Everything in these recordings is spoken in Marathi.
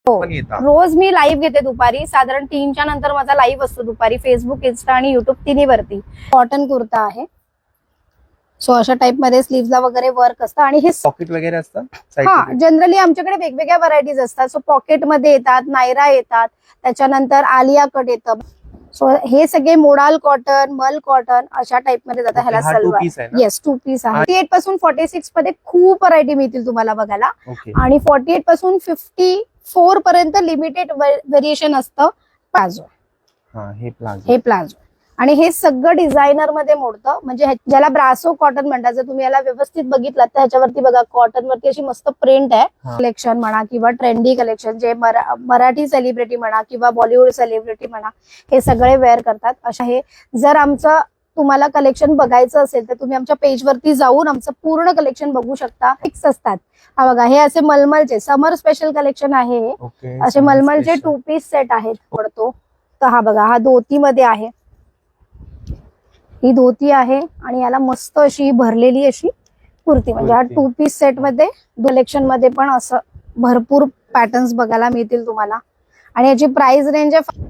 पण येतात. रोज मी लाईव्ह घेते दुपारी, साधारण 3च्या नंतर माझा लाईव्ह असतो दुपारी, फेसबुक, इन्स्टा आणि युट्यूब तिन्हीवरती. कॉटन कुर्ता आहे. सो अशा टाइप मध्ये स्लीव्हला वगैरे वर्क असतं आणि हे पॉकेट वगैरे असतं. हा जनरली आमच्याकडे वेगवेगळ्या व्हरायटीज असतात. सो पॉकेट मध्ये येतात, नायरा येतात, त्याच्यानंतर आलिया कट येतं. सो हे सगळे मोडाल कॉटन, मल कॉटन अशा टाइप मध्ये जातात. ह्याला सलवार, येस 2 पीस आहे. 48 पासून 46 मध्ये खूप व्हरायटी मिळतील तुम्हाला बघायला. आणि 48 पासून 54 पर्यंत लिमिटेड व्हेरिएशन असतं. प्लाझो, हे प्लाझो आणि हे सगळं डिझायनर मध्ये मोडतं, म्हणजे ज्याला ब्रासो कॉटन म्हणतात. जर तुम्ही याला व्यवस्थित बघितलं तर ह्याच्यावरती बघा कॉटन वरती अशी मस्त प्रिंट आहे. कलेक्शन म्हणा किंवा ट्रेंडी कलेक्शन, जे मराठी सेलिब्रिटी म्हणा किंवा बॉलिवूड सेलिब्रिटी म्हणा, हे सगळे वेअर करतात. अशा हे जर आमचं तुम्हाला कलेक्शन बघायचं असेल तर तुम्ही आमच्या पेजवरती जाऊन आमचं पूर्ण कलेक्शन बघू शकता. फिक्स असतात. हा बघा, हे असे मलमलचे समर स्पेशल कलेक्शन आहे. असे मलमलचे 2 पीस सेट आहेत. पडतो तर हा बघा, हा धोती मध्ये आहे. ही धोती आहे आणि याला मस्त अशी भरलेली अशी कुर्ती, म्हणजे हा 2 पीस सेट मध्ये कलेक्शन मध्ये पण असं भरपूर पॅटर्न्स बघायला मिळतील तुम्हाला. आणि याची प्राइस रेंज आहे.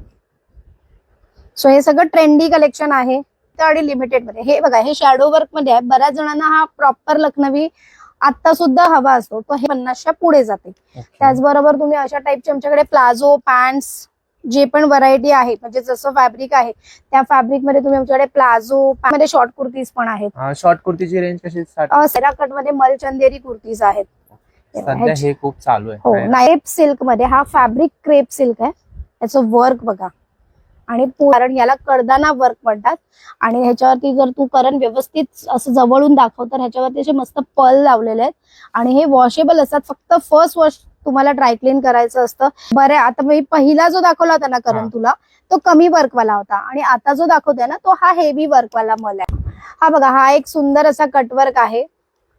सो हे सगळं ट्रेंडी कलेक्शन आहे आणि लिमिटेड मध्ये. हे बघा, हे शॅडो वर्क मध्ये आहे. बऱ्याच जणांना हा प्रॉपर लखनवी आता सुद्धा हवा असतो, तो हे 50च्या पुढे जाते. त्याचबरोबर तुम्ही अशा टाइपचे आमच्याकडे प्लाझो, पॅन्ट्स, जे पण व्हरायटी आहे, म्हणजे जसं फॅब्रिक आहे त्या फॅब्रिक मध्ये तुम्ही आमच्याकडे प्लाझो मध्ये शॉर्ट कुर्तीज पण आहेत. शॉर्ट कुर्तीची रेंज कशी? सेरा कट मध्ये मल चंदेरी कुर्तीज आहेत. सध्या हे खूप चालू आहे. हो, क्रेप सिल्क मध्ये. हा फॅब्रिक क्रेप सिल्क आहे. त्याचं वर्क बघा, आणि कारण याला कर्दाना वर्क म्हणतात. आणि ह्याच्यावरती जर तू करण व्यवस्थित असं जवळून दाखव तर ह्याच्यावरती असे मस्त पर्ल लावलेले आहेत. आणि हे वॉशेबल असतात. फक्त फर्स्ट वॉश तुम्हाला ड्रायक्लीन करायचं असतं. बरं, आता मी पहिला जो दाखवला होता ना करण तुला, तो कमी वर्कवाला होता. आणि आता जो दाखवतोय ना तो हा हेवी वर्कवाला मल आहे. हा बघा, हा एक सुंदर असा कटवर्क आहे.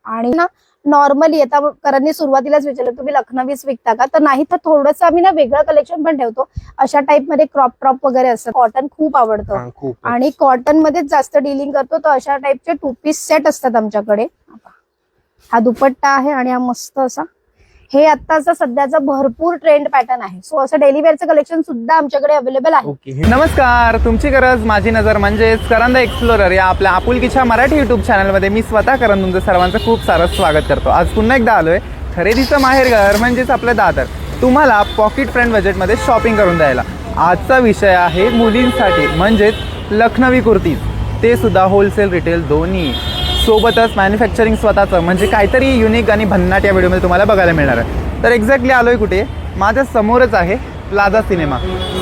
आणि ना नॉर्मली आता करणने सुरुवातीलाच विचारलं तुम्ही लखनवीच विकता का, तर नाही, तर थोडंसं आम्ही ना वेगळं कलेक्शन पण ठेवतो. अशा टाइप मध्ये क्रॉप ट्रॉप वगैरे असतं. कॉटन खूप आवडतं आणि कॉटन मध्येच जास्त डीलिंग करतो. तर अशा टाइपचे 2 पीस सेट असतात आमच्याकडे. हा दुपट्टा आहे आणि हा मस्त असा, हे आत्ताचा सध्याचा भरपूर ट्रेंड पॅटर्न आहे. सो असं डेली वेअरचं कलेक्शन सुद्धा आमच्याकडे अवेलेबल आहे. नमस्कार, तुमची गरज माझी नजर म्हणजेच करंदा एक्सप्लोरर या आपल्या आपुलकीच्या मराठी युट्यूब चॅनलमध्ये मी स्वतः करण तुमचं सर्वांचं खूप सारं स्वागत करतो. आज पुन्हा एकदा आलोय खरेदीचं माहेरघर म्हणजेच आपलं दादर, तुम्हाला पॉकेट फ्रेंड बजेटमध्ये शॉपिंग करून द्यायला. आजचा विषय आहे मुलींसाठी, म्हणजेच लखनवी कुर्तीज, ते सुद्धा होलसेल रिटेल दोन्ही, सोबतच मॅन्युफॅक्चरिंग स्वतःचं, म्हणजे काहीतरी युनिक आणि भन्नाट या व्हिडिओमध्ये तुम्हाला बघायला मिळणार आहे. तर एक्झॅक्टली आलोय कुठे? माझ्या समोरच आहे प्लाझा सिनेमा.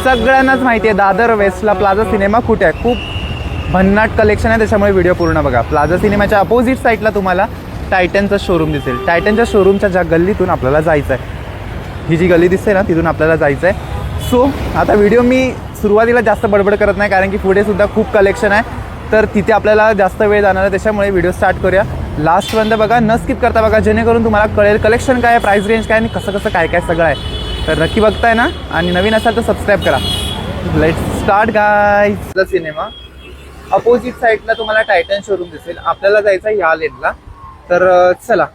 सगळ्यांनाच माहिती आहे दादर वेस्टला प्लाझा सिनेमा कुठे आहे. खूप भन्नाट कलेक्शन आहे, त्याच्यामुळे व्हिडिओ पूर्ण बघा. प्लाझा सिनेमाच्या अपोजिट साईडला तुम्हाला टायटनचं शोरूम दिसेल. टायटनच्या शोरूमच्या ज्या गल्लीतून आपल्याला जायचं आहे, ही जी गल्ली दिसते ना, तिथून आपल्याला जायचं आहे. सो आता व्हिडिओ मी सुरुवातीला जास्त बडबड करत नाही, कारण की पुढे सुद्धा खूप कलेक्शन आहे, तर तिथे आपल्याला जास्त वेळ जाणार आहे. त्याच्यामुळे व्हिडिओ स्टार्ट करूया. लास्टपर्यंत बघा, न स्किप करता बघा, जेणेकरून तुम्हाला कळेल कलेक्शन काय आहे, प्राइस रेंज काय आणि कसं काय काय सगळं आहे. तर नक्की बघताय ना, आणि नवीन असाल तर सबस्क्राईब करा. Let's start guys. Cinema opposite साईडला तुम्हाला टायटन शोरूम दिसेल. आपल्याला जायचं आहे ह्या लेनला. तर चला,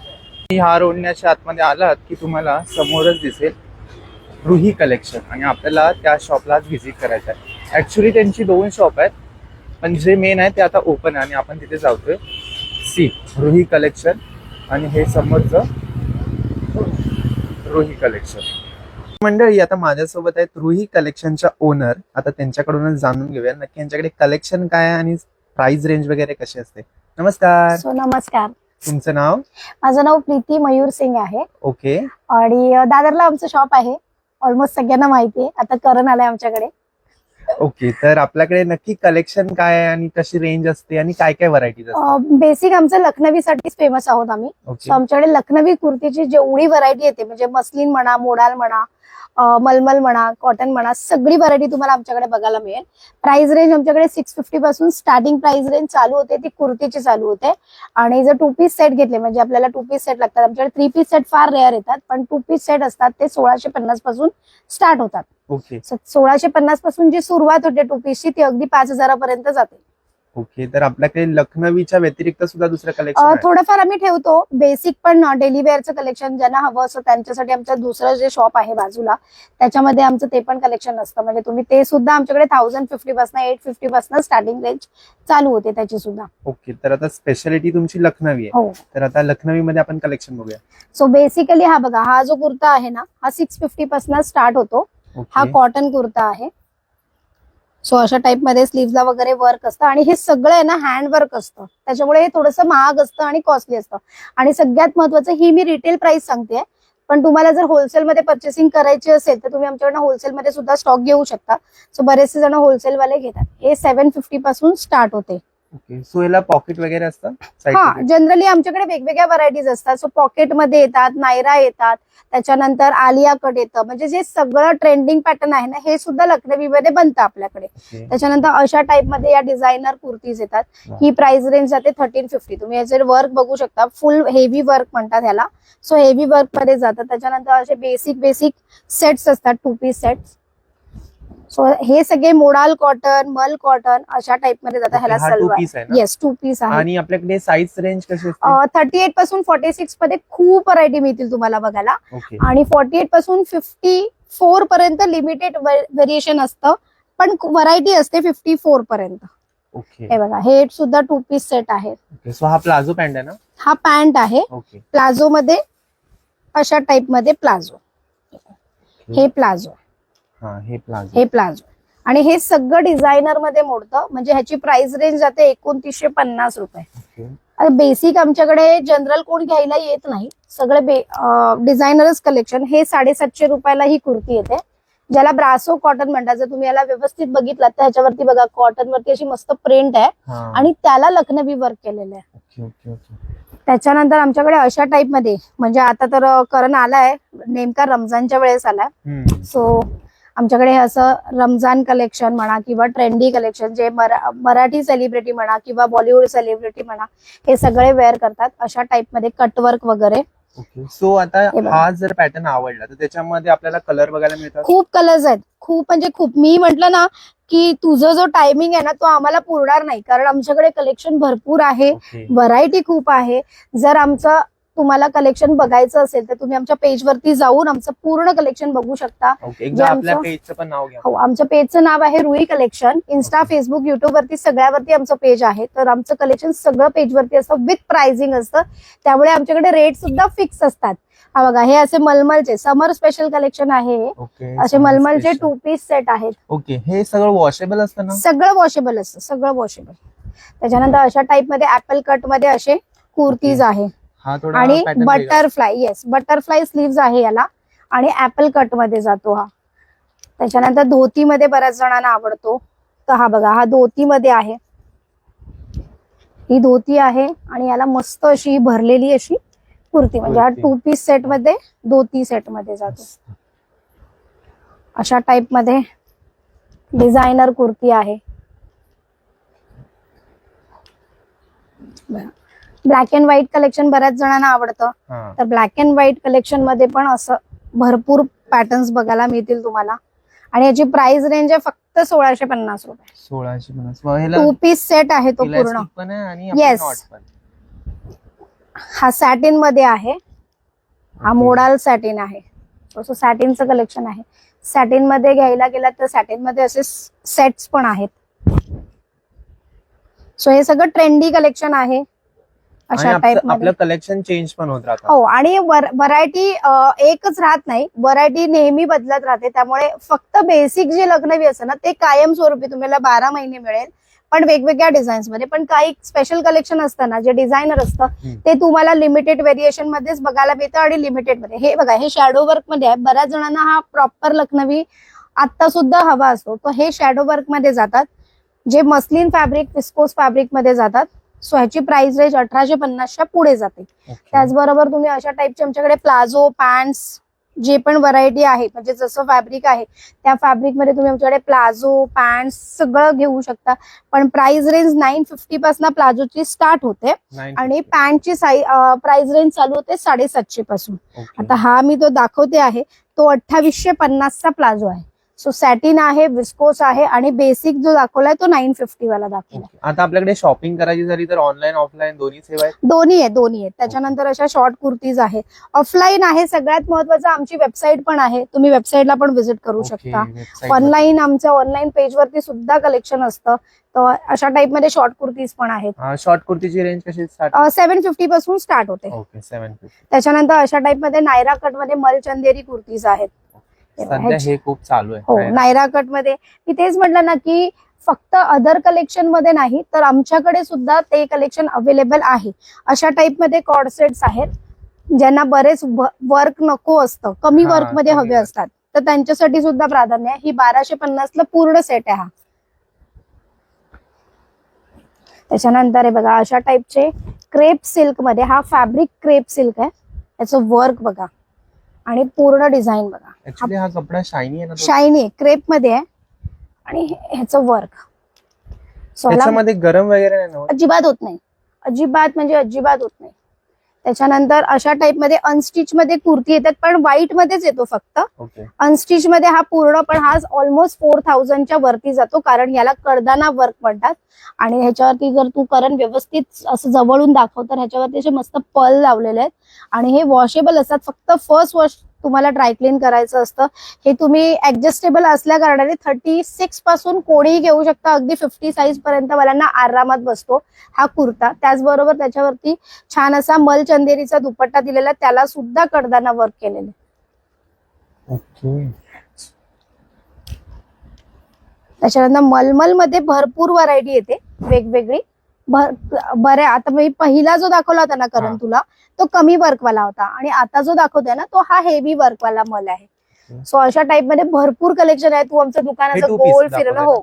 ह्या रोडण्याच्या आतमध्ये आलात की तुम्हाला समोरच दिसेल रुही कलेक्शन, आणि आपल्याला त्या शॉपलाच व्हिजिट करायचं आहे. ॲक्च्युली त्यांची 2 शॉप आहेत, पण जे मेन आहे ते आता ओपन आहे आणि आपण तिथे जातोय. सी रुही कलेक्शन, आणि हे समोरचं रुही कलेक्शन. मंडळी, आता माझ्यासोबत आहेत रुही कलेक्शनच्या ओनर. आता त्यांच्याकडूनच जाणून घेऊया नक्की यांच्याकडे कलेक्शन काय आहे आणि प्राइस रेंज वगैरे कशी असते. नमस्कार. नमस्कार. तुमचं नाव? माझं नाव प्रीती मयूर सिंग आहे. ओके. आणि दादरला आमचं शॉप आहे. ऑलमोस्ट सगळ्यांना माहिती आहे. आता करण आलाय आमच्याकडे. ओके, तर आपल्याकडे नक्की कलेक्शन काय आहे आणि कशी रेंज असते आणि काय काय व्हरायटीज असतात? बेसिक आमचं लखनवीसाठीच फेमस आहोत आम्ही. सो आमच्याकडे लखनवी कुर्तीची जेवढी व्हरायटी येते, म्हणजे मस्लिन म्हणा, मोडाल म्हणा, मलमल म्हणा, कॉटन म्हणा, सगळी व्हरायटी तुम्हाला आमच्याकडे बघायला मिळेल. प्राइस रेंज आमच्याकडे 650 पासून स्टार्टिंग प्राइस रेंज चालू होते, ती कुर्तीची चालू होते. आणि जर 2 पीस सेट घेतले, म्हणजे आपल्याला 2 पीस सेट लागतात. आमच्याकडे 3 पीस सेट फार रेअर येतात, पण 2 पीस सेट असतात ते 1650 पासून स्टार्ट होतात. ओके. 1650 पासून जी सुरुवात होते 2 पीसची ती अगदी 5000 पर्यंत जाते. ओके, तर आपल्याकडे लखनवीच्या व्यतिरिक्त सुद्धा दुसरं कलेक्शन थोडंफार आम्ही ठेवतो बेसिक, पण डेली वेअरचं कलेक्शन ज्यांना हवं असं त्यांच्यासाठी आमचं दुसरं जे शॉप आहे बाजूला त्याच्यामध्ये आमचं ते पण कलेक्शन असतं. म्हणजे तुम्ही ते सुद्धा आमच्याकडे 1050 पासून 850 पासून स्टार्टिंग रेंज चालू होते त्याची सुद्धा. ओके, तर आता स्पेशालिटी तुमची लखनवी आहे. हो, तर आता लखनवी मध्ये आपण कलेक्शन बघूया. सो बेसिकली हा बघा, हा जो कुर्ता आहे ना हा 650 पासून स्टार्ट होतो. हा ओके, कॉटन कुर्ता आहे. सो अशा टाइप मध्ये स्लीव्हला वगैरे वर्क असतं आणि हे सगळं आहे ना हँड वर्क असतं, त्याच्यामुळे हे थोडंसं महाग असतं आणि कॉस्टली असतं. आणि सगळ्यात महत्वाचं, ही मी रिटेल प्राइस सांगते, पण तुम्हाला जर होलसेलमध्ये परचेसिंग करायची असेल तर तुम्ही आमच्याकडनं होलसेलमध्ये सुद्धा स्टॉक घेऊ शकता. सो बरेचसे जण होलसेल वाले घेतात. हे 750 पासून स्टार्ट होते. ओके. सो याला पॉकेट वगैरे असतं? Side हा, pocket? जनरली आमच्याकडे वेगवेगळ्या व्हरायटीज असतात. सो पॉकेटमध्ये येतात, नायरा येतात, त्याच्यानंतर आलिया कट येतं. म्हणजे जे सगळं ट्रेंडिंग पॅटर्न आहे ना हे सुद्धा लखनवीमध्ये बनतं आपल्याकडे. ओके. त्याच्यानंतर अशा टाइप मध्ये या डिझायनर कुर्तीज येतात. वा. ही प्राइस रेंज जाते 1350. तुम्ही याचे वर्क बघू शकता, फुल हेवी वर्क म्हणतात ह्याला. सो हेवी वर्क मध्ये जातात. त्याच्यानंतर असे बेसिक सेट्स असतात, 2 पीस सेट्स. सो हे सगळे मोडाल कॉटन, मल कॉटन अशा टाइप मध्ये जातात. ह्याला हा 2 सलवार. पीस आहे ना? येस, 2 पीस आहे. आणि आपल्याकडे साईज रेंज कशी असते? 38 पासून 46 मध्ये खूप व्हरायटी मिळतील तुम्हाला बघायला. ओके. आणि 48 पासून 54 पर्यंत लिमिटेड व्हेरिएशन असतं, पण व्हरायटी असते 54 पर्यंत. ओके. हे बघा, हे सुद्धा 2 पीस सेट आहे. ओके. सो हा प्लाझो पॅन्ट आहे ना? हा पॅन्ट आहे. ओके. प्लाझो मध्ये अशा टाइप मध्ये प्लाझो. हे प्लाझो, हा, हे प्लाझो. हे प्लाझो. आणि हे सगळं डिझायनर मध्ये मोडतं. म्हणजे ह्याची प्राइस रेंज जाते 2950 रुपये. ओके. बेसिक आमच्याकडे जनरल कोण घ्यायला येत नाही, सगळे डिझायनरच कलेक्शन. हे 750 रुपयाला ही कुर्ती येते, ज्याला ब्रासो कॉटन म्हणतात. जर तुम्ही याला व्यवस्थित बघितलं तर ह्याच्यावरती बघा, कॉटन वरती अशी मस्त प्रिंट आहे हा. आणि त्याला लखनवी वर्क केलेलं आहे. Okay okay okay. त्याच्यानंतर आमच्याकडे अशा टाइप मध्ये, म्हणजे आता तर करण आलाय, नेमका रमजानच्या वेळेस आलाय. सो आमच्याकडे हे असं रमजान कलेक्शन म्हणा किंवा ट्रेंडी कलेक्शन, जे मराठी सेलिब्रिटी म्हणा किंवा बॉलिवूड सेलिब्रिटी म्हणा, हे सगळे वेअर करतात. अशा टाइप मध्ये कटवर्क वगैरे. ओके. सो आता हे बघा. हा जर पॅटर्न आवडला तर त्याच्यामध्ये आपल्याला कलर बघायला मिळतात? खूप कलर्स आहेत, खूप म्हणजे खूप. मी म्हटलं ना की तुझं जो टायमिंग आहे ना तो आम्हाला पुरणार नाही, कारण आमच्याकडे कलेक्शन भरपूर आहे, ओके. व्हरायटी खूप आहे. जर आमचं तुम्हाला कलेक्शन बघायचं असेल तर तुम्ही आमच्या पेज वरती जाऊन आमचं पूर्ण कलेक्शन बघू शकता. ओके. एकदा जे आपल्या आमचं- पेजचं पण नाव घ्या. हो, आमच्या पेजचं नाव आहे Rui collection. Insta, Facebook, YouTube वरती सगळ्यावरती आमचं पेज आहे. तर आमचं कलेक्शन सगळं पेज वरती असतं, विथ प्राइसिंग असतं. त्यामुळे आमच्याकडे रेट सुद्धा फिक्स असतात. हा बघा, हे असे मलमलचे समर स्पेशल कलेक्शन आहे. ओके. असे मलमलचे 2 पीस सेट आहेत. ओके. हे सगळं वॉशेबल असतं ना? सगळं वॉशेबल असतं, सगळं वॉशेबल. त्याच्यानंतर अशा टाइप मध्ये ऍपल कट मध्ये असे कुर्तीज आहे. हा थोडा आणि pattern वेगळा. बटरफ्लाय, येस, बटरफ्लाय स्लीव्ज आहे याला. आणि ऍपल कट मध्ये जातो हा. त्याच्यानंतर धोती मध्ये बऱ्याच जणांना आवडतो, तर हा बघा, हा धोती मध्ये आहे. ही धोती आहे आणि याला मस्त अशी भरलेली अशी कुर्ती. म्हणजे हा कुर्ती. 2 पीस सेट मध्ये, धोती सेट मध्ये जातो. अशा टाइप मध्ये डिझायनर कुर्ती आहे. ब्लॅक अँड व्हाईट कलेक्शन बऱ्याच जणांना आवडतं, हा. तर ब्लॅक अँड व्हाईट कलेक्शन मध्ये पण असं भरपूर पॅटर्न्स बघायला मिळतील तुम्हाला. आणि याची प्राइस रेंज आहे फक्त 1650 रुपये. 1650. मग ह्याला 2 पीस सेट आहे तो पूर्ण. elastic पण आहे आणि Yes. नॉट पण. हा सॅटिन मध्ये आहे. हा ओके. मोडाल सॅटिन आहे. असं सॅटिनचं कलेक्शन आहे. सॅटिन मध्ये घ्यायला गेलात तर सॅटिन मध्ये असे सेट्स पण आहेत. सो हे सगळं ट्रेंडी कलेक्शन आहे आणि अशा टाइप मध्ये. आपलं कलेक्शन चेंज पण होत राहतं. हो, आणि व्हरायटी एकच राहत नाही, व्हरायटी नेहमी बदलत राहते. त्यामुळे फक्त बेसिक जे लखनवी असतं ना ते कायमस्वरूपी तुम्हाला 12 महिने मिळेल, पण वेगवेगळ्या डिझाईन्स मध्ये. पण काही स्पेशल कलेक्शन असतं ना, जे डिझायनर असतं ते तुम्हाला लिमिटेड व्हेरिएशन मध्येच बघायला मिळतं आणि लिमिटेड मध्ये. हे बघा, हे शॅडो वर्क मध्ये आहे. बऱ्याच जणांना हा प्रॉपर लखनवी आता सुद्धा हवा असतो, तर हे शॅडो वर्क मध्ये जातात, जे मस्लिन फॅब्रिक, विस्कोस फॅब्रिक मध्ये जातात. सो ह्याची प्राइस रेंज 1850च्या पुढे जाते. ओके. त्याचबरोबर तुम्ही अशा टाइपचे आमच्याकडे प्लाझो, पॅन्ट्स, जे पण व्हरायटी आहे, म्हणजे जसं फॅब्रिक आहे त्या फॅब्रिक मध्ये तुम्ही आमच्याकडे प्लाझो, पॅन्ट्स सगळं घेऊ शकता. पण प्राइस रेंज 950 पासून प्लाझोची स्टार्ट होते 950. आणि पॅन्टची प्राइस रेंज चालू होते 750 पासून. ओके. आता हा मी तो दाखवते आहे तो 2850चा प्लाझो आहे. सो सॅटिन आहे, विस्कोस आहे आणि बेसिक जो दाखवलाय तो 950 वाला दाखवलाय. आता आपल्याकडे शॉपिंग करायची झाली तर ऑनलाईन ऑफलाईन दोन्ही सेवा आहेत? दोन्ही आहेत. त्याच्यानंतर अशा शॉर्ट कुर्तीज आहेत, ऑफलाईन आहे. सगळ्यात महत्वाचं आमची वेबसाईट पण आहे, तुम्ही वेबसाईटला पण व्हिजिट करू शकता. ऑनलाईन आमच्या ऑनलाईन पेजवरती सुद्धा कलेक्शन असतं. तर अशा टाइप मध्ये शॉर्ट कुर्तीज पण आहेत. शॉर्ट कुर्तीची रेंज कशी स्टार्ट? 750 पासून स्टार्ट होते. ओके 750. त्याच्यानंतर अशा टाइप मध्ये नायरा कट मध्ये मल चंदेरी कुर्तीज आहेत. सध्या हे खूप चालू आहे. हो, नायरा कट मध्ये मी तेच म्हटलं ना की फक्त अदर कलेक्शन मध्ये नाही तर आमच्याकडे सुद्धा ते कलेक्शन अवेलेबल आहे. अशा टाइप मध्ये कॉर्डसेट्स आहेत, ज्यांना बरेच वर्क नको असतं, कमी वर्क मध्ये हवे असतात, तर त्यांच्यासाठी सुद्धा प्राधान्य आहे. ही 1250 ला पूर्ण सेट आहे हा. त्याच्यानंतर हे बघा अशा टाइपचे क्रेप सिल्क मध्ये, हा फॅब्रिक क्रेप सिल्क आहे, याचं वर्क बघा आणि पूर्ण डिझाईन बघा. ऍक्च्युली हा कपडा शायनी आहे ना? शायनी आहे, क्रेप मध्ये आहे आणि ह्याचं वर्क. त्याच्यामध्ये गरम वगैरे नाही ना? अजिबात होत नाही, अजिबात म्हणजे अजिबात होत नाही. त्याच्यानंतर अशा टाइप मध्ये अनस्टिच मध्ये कुर्ती येतात, पण व्हाईट मध्येच येतो फक्त. अनस्टिच मध्ये हा पूर्ण, पण हा ऑलमोस्ट 4000च्या वरती जातो, कारण याला कर्दाना वर्क म्हणतात. आणि ह्याच्यावरती जर तू करण व्यवस्थित असं जवळून दाखव तर ह्याच्यावरती असे मस्त पल लावलेले आहेत आणि हे वॉशेबल असतात. फक्त फर्स्ट वॉश तुम्हाला ड्रायक्लीन करायचं असतं. हे तुम्ही ऍडजस्टेबल असल्या कारणाने 36 पासून कोणीही घेऊ शकता, अगदी 50 साईज पर्यंत वाल्यांना आरामात बसतो हा कुर्ता. त्याचबरोबर त्याच्यावरती छान असा मल चंदेरीचा दुपट्टा दिलेला, त्याला सुद्धा कर्दाना वर्क केलेले. त्याच्यानंतर मलमल मध्ये भरपूर व्हरायटी येते वेगवेगळी. बरे आता मी पहिला जो दाखवला होता ना करण तुला, तो कमी वर्कवाला होता आणि आता जो दाखवतोय ना तो हा हेवी वर्कवाला मल आहे. सो अशा टाइप मध्ये भरपूर कलेक्शन आहे. तू आमचं दुकानाचं गोल फिरलं, हो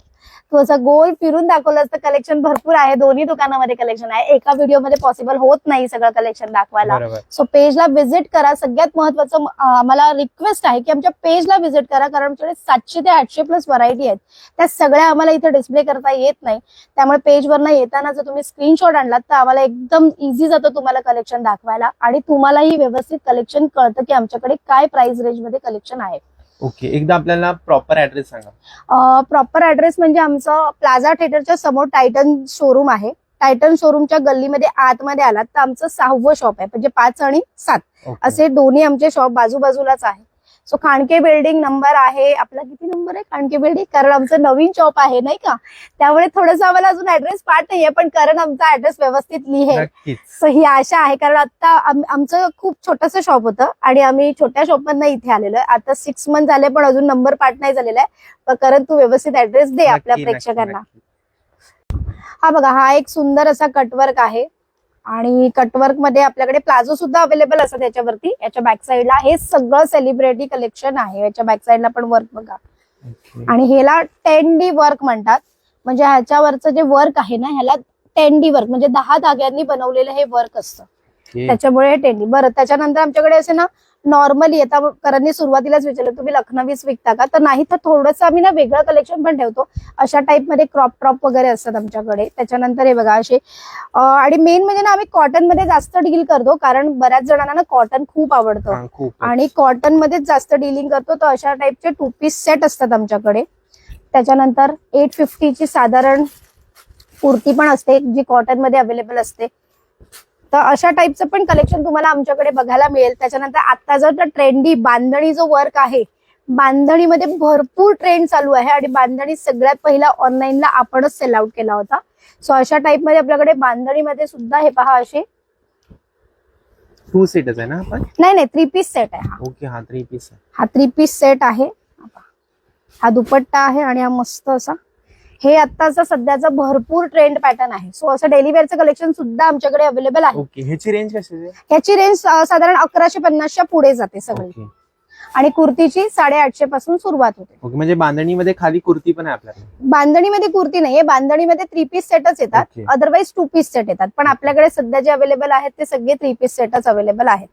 तू असं गोल फिरून दाखवलं असतं, कलेक्शन भरपूर आहे. दोन्ही दुकानामध्ये कलेक्शन आहे, एका व्हिडिओमध्ये पॉसिबल होत नाही सगळं कलेक्शन दाखवायला. सो पेजला व्हिजिट करा. सगळ्यात महत्वाचं आम्हाला रिक्वेस्ट आहे की आमच्या पेजला व्हिजिट करा, कारण आमच्याकडे 700 ते 800 प्लस व्हरायटी आहेत. त्या सगळ्या आम्हाला इथे डिस्प्ले करता येत नाही. त्यामुळे पेजवरनं येताना जर तुम्ही स्क्रीनशॉट आणलात तर आम्हाला एकदम इझी जातं तुम्हाला कलेक्शन दाखवायला आणि तुम्हालाही व्यवस्थित कलेक्शन कळतं की आमच्याकडे काय प्राइस रेंज मध्ये कलेक्शन आहे. ओके, एकदा आपल्याला प्रॉपर ऍड्रेस सांगा. प्रॉपर ऍड्रेस म्हणजे आमचं प्लाझा थिएटरच्या समोर टायटन शोरूम आहे. टायटन शोरूमच्या गल्लीमध्ये आतमध्ये आलात तर आमचं 6वं शॉप आहे, म्हणजे 5 आणि 7 असे दोन्ही आमचे शॉप बाजूबाजूलाच आहे. सो खांडके बिल्डिंग नंबर आहे आपला, किती नंबर आहे खांडके बिल्डिंग, कारण आमचं नवीन शॉप आहे नाही का, त्यामुळे थोडंसं आम्हाला अजून ऍड्रेस पाठ नाहीये, पण कारण आमचा ऍड्रेस व्यवस्थित लिहे सो ही आशा आहे. कारण आता आमचं खूप छोटंसं शॉप होतं आणि आम्ही छोट्या शॉपमधनं इथे आलेलो आहे. आता 6 मंथ झाले पण अजून नंबर पाठ नाही झालेला आहे. कारण तू व्यवस्थित ऍड्रेस दे आपल्या प्रेक्षकांना. हा बघा, हा एक सुंदर असा कटवर्क आहे आणि कटवर्क मध्ये आपल्याकडे प्लाझो सुद्धा अवेलेबल असतात त्याच्यावरती. याच्या बॅक साईडला हे सगळं सेलिब्रिटी कलेक्शन आहे. याच्या बॅक साईडला पण वर्क बघा आणि ह्याला 10D वर्क म्हणतात. म्हणजे ह्याच्यावरचं जे वर्क आहे ना, ह्याला 10D वर्क म्हणजे 10 धाग्यांनी बनवलेलं हे वर्क असतं, त्याच्यामुळे हे 10D. बरं, त्याच्यानंतर आमच्याकडे असे ना नॉर्मली, आता करणनी सुरुवातीलाच विचारलं तुम्ही लखनवीच विकता का, तर नाही, तर थोडंसं आम्ही ना वेगळं कलेक्शन पण ठेवतो. अशा टाइप मध्ये क्रॉप ट्रॉप वगैरे असतात आमच्याकडे. त्याच्यानंतर हे बघा असे, आणि मेन म्हणजे ना आम्ही कॉटन मध्ये जास्त डील करतो, कारण बऱ्याच जणांना ना कॉटन खूप आवडतं आणि कॉटन मध्येच जास्त डीलिंग करतो. तर अशा टाइपचे 2 पीस सेट असतात आमच्याकडे. त्याच्यानंतर 850 ची साधारण कुर्ती पण असते जी कॉटन मध्ये अवेलेबल असते. तर अशा टाइपचं पण कलेक्शन तुम्हाला आमच्याकडे बघायला मिळेल. त्याच्यानंतर आता जर ट्रेंडी बांधणी जो वर्क आहे, बांधणीमध्ये भरपूर ट्रेंड चालू आहे आणि बांधणी सगळ्यात पहिला ऑनलाईनला आपणच सेल आउट केला होता. सो अशा टाइप मध्ये आपल्याकडे बांधणीमध्ये सुद्धा हे पहा असे 2 सीटच आहे ना? नाही 3 पीस सेट आहे हा. ओके, हा 3 पीस आहे. हा 3 पीस सेट आहे. हा दुपट्टा आहे आणि हा मस्त असा, हे आत्ताचा सध्याचा भरपूर ट्रेंड पॅटर्न आहे. सो असं डेली वेअरचं कलेक्शन सुद्धा आमच्याकडे अवेलेबल आहे. ओके, ह्याची रेंज कशी आहे? ह्याची रेंज साधारण 1150च्या पुढे जाते सगळी आणि कुर्तीची 850 पासून सुरुवात होते. ओके, म्हणजे बांधणीमध्ये खाली कुर्ती पण आहे आपल्याकडे? बांधणीमध्ये कुर्ती नाहीये, बांधणीमध्ये 3 पीस सेटच येतात, अदरवाईज 2 पीस सेट येतात. पण आपल्याकडे सध्या जे अवेलेबल आहेत ते सगळे 3 पीस सेटच अवेलेबल आहेत.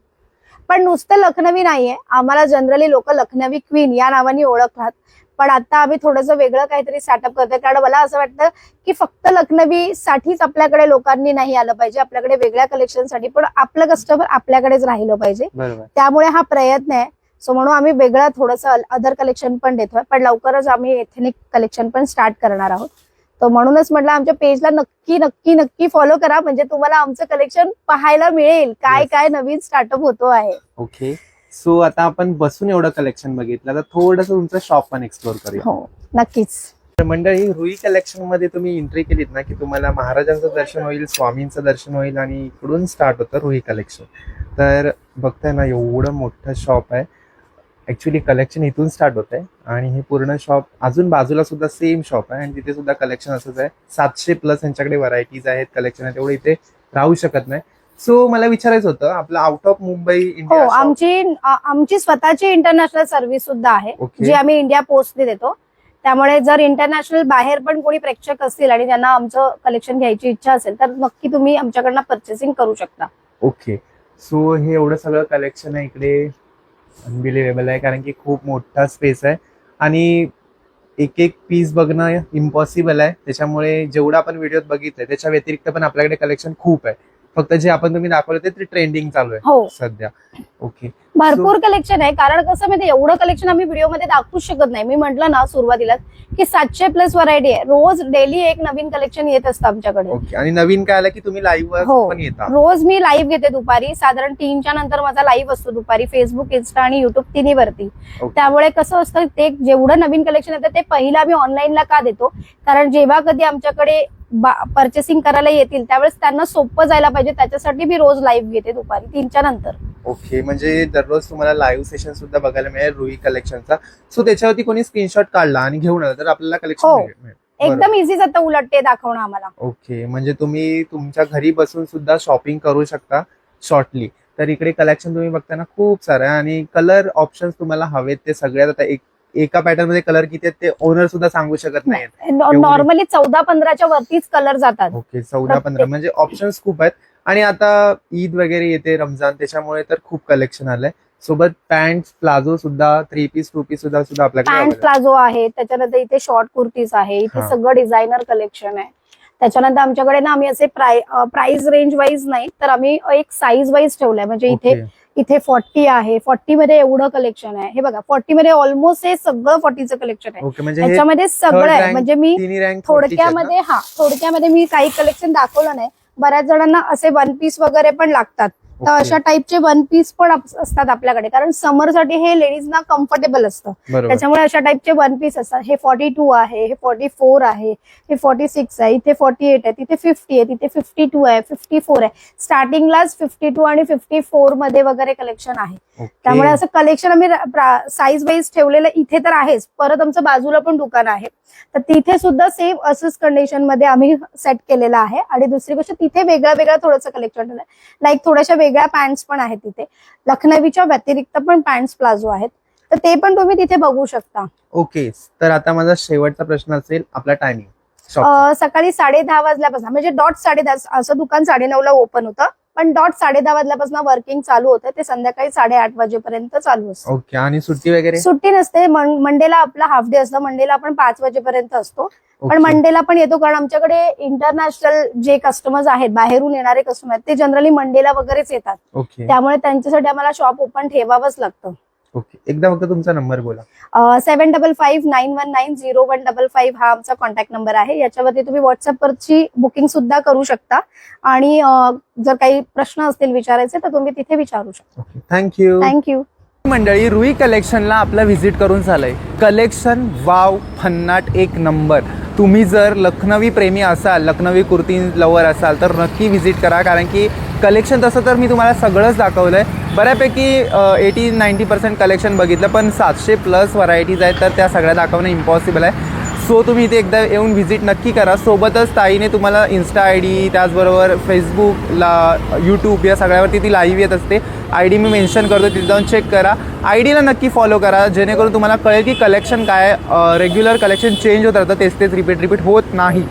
पण नुसतं लखनवी नाहीये, आम्हाला जनरली लोक लखनवी क्वीन या नावाने ओळखतात. पण आता आम्ही थोडंसं वेगळं काहीतरी स्टार्टअप करतोय, कारण मला असं वाटतं की फक्त लखनवी साठीच आपल्याकडे लोकांनी नाही आलं पाहिजे, आपल्याकडे वेगळ्या कलेक्शनसाठी पण आपलं कस्टमर आपल्याकडेच राहिलं पाहिजे. त्यामुळे हा प्रयत्न आहे. सो म्हणून आम्ही वेगळं थोडंसं अदर कलेक्शन पण देतोय, पण लवकरच आम्ही एथनिक कलेक्शन पण स्टार्ट करणार आहोत. तर म्हणूनच म्हटलं आमच्या पेजला नक्की नक्की नक्की फॉलो करा, म्हणजे तुम्हाला आमचं कलेक्शन पाहायला मिळेल काय काय नवीन स्टार्टअप होतो आहे. ओके, सो आता आपण बसून एवढं कलेक्शन बघितलं, तर थोडंसं तुमचं शॉप पण एक्सप्लोर करूया. हो नक्कीच. तर मंडळी, रुई कलेक्शन मध्ये तुम्ही एंट्री केलीत ना की तुम्हाला महाराजांचं दर्शन होईल, स्वामींचं दर्शन होईल आणि इकडून स्टार्ट होतं रुई कलेक्शन. तर बघताय ना एवढं मोठं शॉप आहे. ऍक्च्युली कलेक्शन इथून स्टार्ट होत आहे आणि हे पूर्ण शॉप अजून बाजूला सुद्धा सेम शॉप आहे आणि तिथे सुद्धा कलेक्शन असंच आहे. 700+ यांच्याकडे व्हरायटीज आहेत, कलेक्शन आहे, तेवढे इथे राहू शकत नाही. सो मला विचारायचं होतं, आपलं आउट ऑफ मुंबई हो, इंडिया आमची स्वतःची इंटरनॅशनल सर्व्हिस सुद्धा आहे, Okay. जी आम्ही इंडिया पोस्टने देतो. त्यामुळे जर इंटरनॅशनल बाहेर पण कोणी प्रेक्षक असतील आणि त्यांना आमचं कलेक्शन घ्यायची इच्छा असेल तर नक्की तुम्ही आमच्याकडनं परचेसिंग करू शकता. ओके, सो हे एवढं सगळं कलेक्शन आहे इकडे, अनबिलिव्हेबल आहे कारण की खूप मोठा स्पेस आहे आणि एक एक पीस बघणं इम्पॉसिबल आहे. त्याच्यामुळे जेवढं आपण व्हिडिओत बघितलंय त्याच्या व्यतिरिक्त पण आपल्याकडे कलेक्शन खूप आहे. फक्त जे आपण तुम्ही दाखवलं ते ट्रेंडिंग चालू आहे हो, सध्या. ओके, भरपूर कलेक्शन आहे, कारण कसं माहिती एवढं कलेक्शन आम्ही व्हिडिओमध्ये दाखवूच शकत नाही. मी म्हटलं ना सुरुवातीला की 700+ व्हरायटी आहे, रोज डेली एक नवीन कलेक्शन येत असतं आमच्याकडे. ओके, आणि नवीन काय आलं की तुम्ही लाईव्ह हो, पण येता. रोज मी लाईव्ह घेते दुपारी, साधारण 3च्या नंतर माझा लाईव्ह असतो दुपारी, फेसबुक, इन्स्टा आणि युट्यूब तिन्ही वरती. Okay. त्यामुळे कसं असतं, ते जेवढं नवीन कलेक्शन येतं ते पहिलं आम्ही ऑनलाईनला का देतो, कारण जेव्हा कधी आमच्याकडे परचेसिंग करायला येतील त्यावेळेस त्यांना सोपं जायला पाहिजे, त्याच्यासाठी मी रोज लाईव्ह घेते दुपारी 3च्या नंतर. ओके, म्हणजे दररोज तुम्हाला लाईव्ह सेशन सुद्धा बघायला मिळेल रुई कलेक्शनचा. सो त्याच्यावरती कोणी स्क्रीनशॉट काढला आणि घेऊन आला तर आपल्याला हो. कलेक्शन मिळेल. एकदम इझी जातं उलट ते दाखवणं आम्हाला. ओके, म्हणजे तुम्ही तुमच्या घरी बसून सुद्धा शॉपिंग करू शकता शॉर्टली. तर इकडे कलेक्शन तुम्ही बघताना खूप सारं आहे आणि कलर ऑप्शन्स तुम्हाला हवेत ते सगळ्यात. आता एका पॅटर्न मध्ये कलर किती आहेत ते ओनर सुद्धा सांगू शकत नाहीत. नॉर्मली 14-15च्या वरतीच कलर जातात. ओके, 14-15 म्हणजे ऑप्शन्स खूप आहेत. आणि आता ईद वगैरे येते, रमजान, त्याच्यामुळे तर खूप कलेक्शन आलंय. सोबत पॅन्ट, प्लाझो सुद्धा, 3 पीस 2 पीस सुद्धा आपल्याकडे पॅन्ट available प्लाझो आहे, त्याच्यानंतर इथे शॉर्ट कुर्तीज आहे, इथे हा. सगळं डिझायनर कलेक्शन आहे. त्याच्यानंतर आमच्याकडे ना आम्ही असे प्राइस रेंज वाईज नाही तर आम्ही एक साईज वाईज ठेवलंय, म्हणजे आहे. इथे इथे 40 आहे, 40 मध्ये एवढं कलेक्शन आहे. हे बघा 40 मध्ये ऑलमोस्ट हे सगळं 40चं कलेक्शन आहे. ओके, म्हणजे हे त्याच्यामध्ये सगळं आहे, rank, म्हणजे मी तिन्ही रँक थोडक्यामध्ये मी काही कलेक्शन दाखवलं नाही. बऱ्याच जणांना असे 1 पीस वगैरे पण लागतात, तर अशा टाईपचे 1 पीस पण असतात आपल्याकडे, कारण समरसाठी हे लेडीजना कम्फर्टेबल असतं. बरोबर. त्याच्यामुळे अशा टाईपचे 1 पीस असतात. हे 42 आहे, हे 44 आहे, हे 46 आहे, इथे 48 आहे, तिथे 50 आहे, तिथे 52 आहे, 54 आहे. स्टार्टिंगलाच 52 आणि 54 मध्ये वगैरे कलेक्शन आहे. ओके. त्यामुळे असं कलेक्शन आम्ही साईज वाईज ठेवलेलं इथे तर आहेच, परत आमचं बाजूला पण दुकान आहे, तर तिथे सुद्धा सेम असंच कंडिशन मध्ये आम्ही सेट केलेलं आहे. आणि दुसरी गोष्ट तिथे वेगळं थोडंसं कलेक्शन ठेवलंय, लाईक थोड्याशा वेगळ्या पॅन्ट्स पण आहेत तिथे, लखनवीच्या व्यतिरिक्त पण पॅन्ट्स प्लाझो आहेत, तर ते पण तुम्ही तिथे बघू शकता. ओके, तर आता माझा शेवटचा प्रश्न असेल आपला टायमिंग. सकाळी 10:30 वाजल्यापासून, म्हणजे डॉट 10:30 असं दुकान 9:30ला ओपन होतं, पण डॉट 10:30 वाजल्यापासून वर्किंग चालू होतं, ते संध्याकाळी 8:30 वाजेपर्यंत चालू असतं. ओके, आणि सुट्टी वगैरे? सुट्टी नसते. मंडेला आपला हाफ डे असतं, मंडेला आपण 5 वाजेपर्यंत असतो, पण ओके. मंडेला पण येतो, कारण आमच्याकडे इंटरनॅशनल जे कस्टमर्स आहेत, बाहेरून येणारे कस्टमर आहेत, ते जनरली मंडेला वगैरेच येतात, ओके. त्यामुळे त्यांच्यासाठी आम्हाला शॉप ओपन ठेवावंच लागतं. ओके, एकदा फक्त तुमचा नंबर बोला. 7559110155 हा आमचा कॉन्टॅक्ट नंबर आहे. याच्यावरती तुम्ही व्हॉट्सअपवरची बुकिंग सुद्धा करू शकता, आणि जर काही प्रश्न असतील विचारायचे तर तुम्ही तिथे विचारू शकता. Okay, thank you. थँक्यू. मंडळी, रुई कलेक्शनला आपलं व्हिजिट करून झालंय. कलेक्शन वाव, भन्नाट, एक नंबर. तुम्ही जर लखनवी प्रेमी असाल, लखनवी कुर्ती लवर असाल तर नक्की व्हिजिट करा, कारण की कलेक्शन तसं तर मी तुम्हाला सगळंच दाखवलं आहे. बऱ्यापैकी 80-90% कलेक्शन बघितलं, पण 700+ व्हरायटीज आहेत, तर त्या सगळ्या दाखवणं इम्पॉसिबल आहे. सो तुम्ही इथे एकदा येऊन व्हिजिट नक्की करा. सोबतच ताईने तुम्हाला इन्स्टा ID, त्याचबरोबर फेसबुकला, यूट्यूब या सगळ्यावरती ती लाईव्ह येत असते. ID मी मेन्शन करतो, तिथे जाऊन चेक करा. IDला नक्की फॉलो करा, जेणेकरून तुम्हाला कळेल की कलेक्शन काय. रेग्युलर कलेक्शन चेंज होत राहतं, तेच रिपीट होत नाही.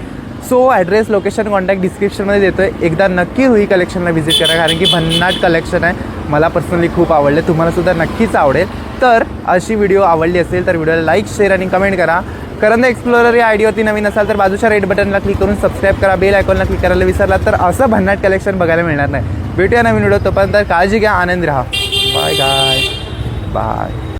सो ॲड्रेस, लोकेशन, कॉन्टॅक्ट डिस्क्रिप्शनमध्ये देतोय. एकदा नक्की रुई कलेक्शनला व्हिजिट करा, कारण की भन्नाट कलेक्शन आहे. मला पर्सनली खूप आवडले, तुम्हाला सुद्धा नक्कीच आवडेल. तर अशी व्हिडिओ आवडली असेल तर व्हिडिओला लाईक, शेअर आणि कमेंट करा. करंदा एक्सप्लोरर या आयडीवरती नवीन असाल तर बाजूच्या रेड बटनला क्लिक करून सबस्क्राईब करा. बेल आयकॉनला क्लिक करायला विसरला तर असं भन्नाट कलेक्शन बघायला मिळणार नाही. भेटूया नवीन व्हिडिओ, तोपर्यंत काळजी घ्या, आनंद राहा. बाय गाय. बाय.